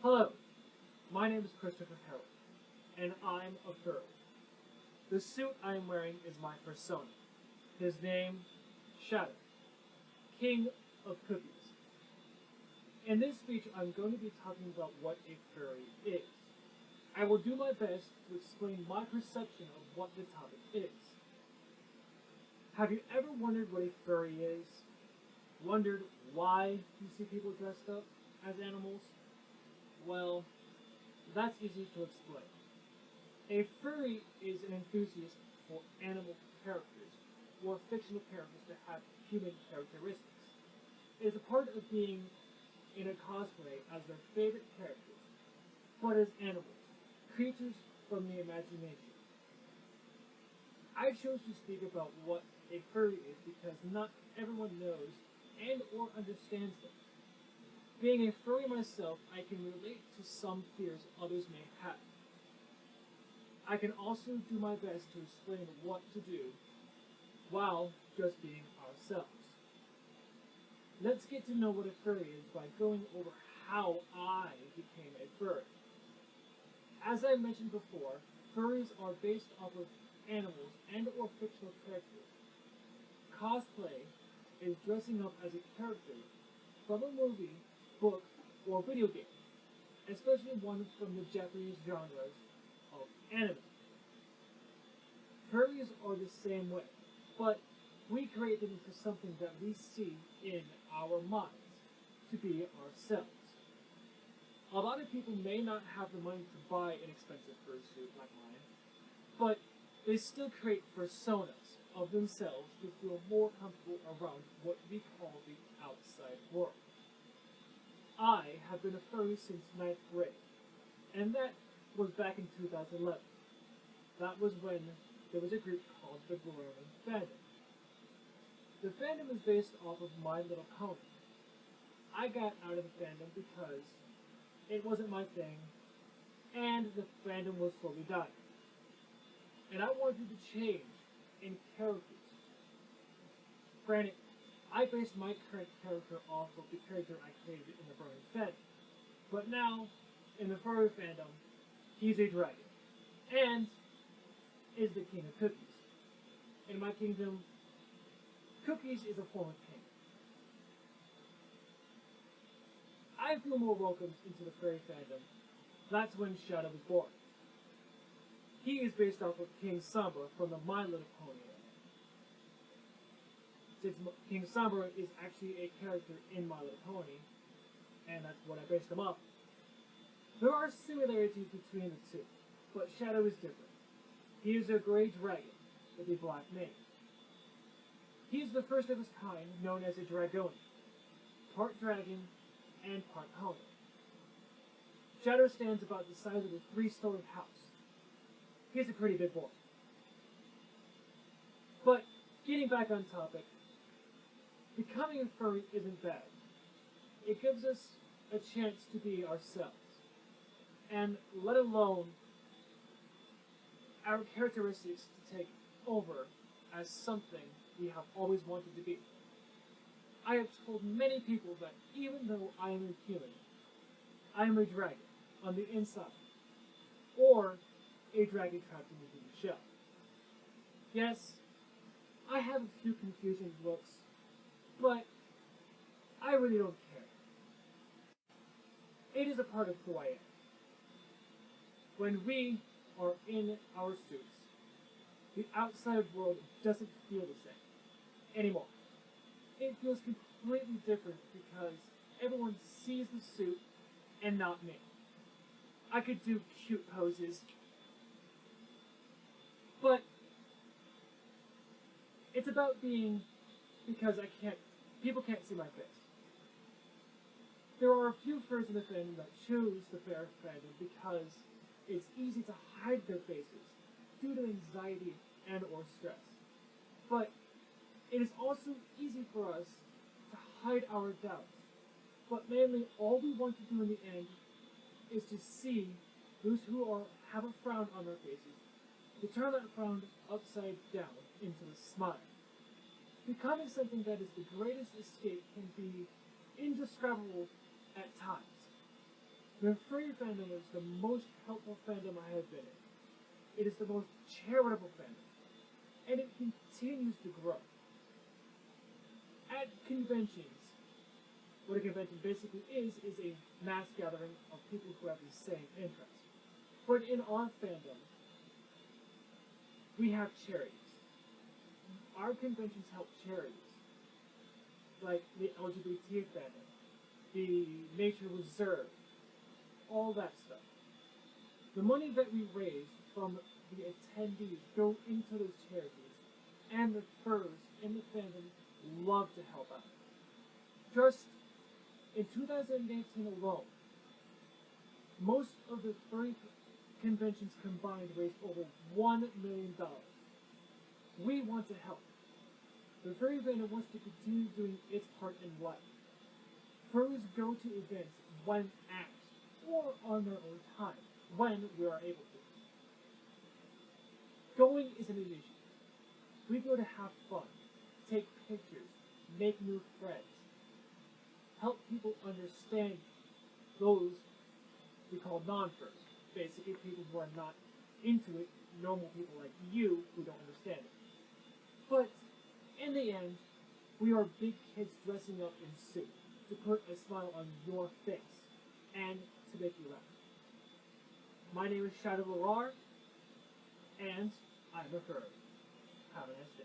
Hello, my name is Christopher Harold, and I'm a furry. The suit I am wearing is my persona. His name, Shadow, King of Cookies. In this speech, I'm going to be talking about what a furry is. I will do my best to explain my perception of what the topic is. Have you ever wondered what a furry is? Wondered why you see people dressed up as animals? Well, that's easy to explain. A furry is an enthusiast for animal characters, or fictional characters that have human characteristics. It is a part of being in a cosplay as their favorite characters, but as animals, creatures from the imagination. I chose to speak about what a furry is because not everyone knows and or understands them. Being a furry myself, I can relate to some fears others may have. I can also do my best to explain what to do while just being ourselves. Let's get to know what a furry is by going over how I became a furry. As I mentioned before, furries are based off of animals and or fictional characters. Cosplay is dressing up as a character from a movie, book, or video game, especially one from the Japanese genres of anime. Furries are the same way, but we create them into something that we see in our minds to be ourselves. A lot of people may not have the money to buy an expensive fursuit like mine, but they still create personas of themselves to feel more comfortable around what we call the outside world. I have been a furry since ninth grade, and that was back in 2011. That was when there was a group called the Furry Fandom. The fandom is based off of My Little Pony. I got out of the fandom because it wasn't my thing, and the fandom was slowly dying. And I wanted to change in characters. Granted, I based my current character off of the character I created in the Furry fandom. But now, in the Furry fandom, he's a dragon, and is the king of cookies. In my kingdom, cookies is a form of king. I feel more welcomed into the Furry fandom. That's when Shadow was born. He is based off of King Samba from the My Little Pony anime. Since King Samba is actually a character in My Little Pony, and that's what I based him off. There are similarities between the two, but Shadow is different. He is a gray dragon with a black mane. He is the first of his kind known as a dragonian, part dragon and part pony. Shadow stands about the size of a 3-story house. He's a pretty big boy. But, getting back on topic, becoming a furry isn't bad. It gives us a chance to be ourselves, and let alone our characteristics to take over as something we have always wanted to be. I have told many people that even though I am a human, I am a dragon on the inside, or a dragon trapped in a human shell. Yes, I have a few confusing looks, but I really don't care. It is a part of who I am. When we are in our suits, the outside world doesn't feel the same anymore. It feels completely different because everyone sees the suit and not me. I could do cute poses, but it's about being because people can't see my face. There are a few furries in the fandom that choose the fair fandom because it's easy to hide their faces due to anxiety and or stress. But it is also easy for us to hide our doubts. But mainly all we want to do in the end is to see those who have a frown on their faces, to turn that frown upside down into a smile. Becoming something that is the greatest escape can be indescribable at times. The Furry fandom is the most helpful fandom I have been in. It is the most charitable fandom, and it continues to grow. At conventions, what a convention basically is a mass gathering of people who have the same interests. But in our fandom, we have charities. Our conventions help charities, like the LGBT fandom, the Nature Reserve, all that stuff. The money that we raise from the attendees go into those charities, and the furs in the fandom love to help out. Just in 2018 alone, most of the furry conventions combined raised over $1 million. We want to help. The furry fandom wants to continue doing its part in life. Furries go to events when asked, or on their own time, when we are able to. Going isn't an issue. We go to have fun, take pictures, make new friends, help people understand those we call non-furs. Basically, people who are not into it, normal people like you who don't understand it. But in the end, we are big kids dressing up in suits to put a smile on your face and to make you laugh. My name is Shadow Larar, and I'm a furry. Have a nice day.